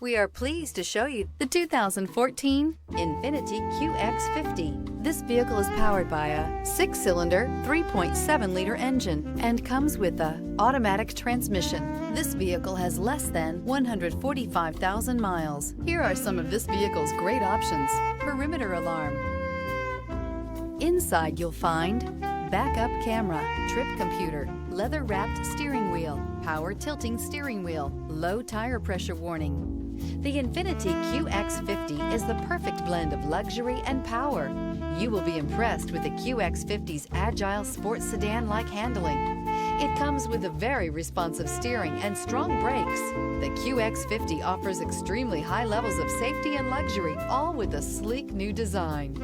We are pleased to show you the 2014 Infiniti QX50. This vehicle is powered by a 6-cylinder, 3.7-liter engine and comes with an automatic transmission. This vehicle has less than 145,000 miles. Here are some of this vehicle's great options: perimeter alarm. Inside you'll find backup camera, trip computer, leather-wrapped steering wheel, power tilting steering wheel, low tire pressure warning. The Infiniti QX50 is the perfect blend of luxury and power. You will be impressed with the QX50's agile sports sedan-like handling. It comes with a very responsive steering and strong brakes. The QX50 offers extremely high levels of safety and luxury, all with a sleek new design.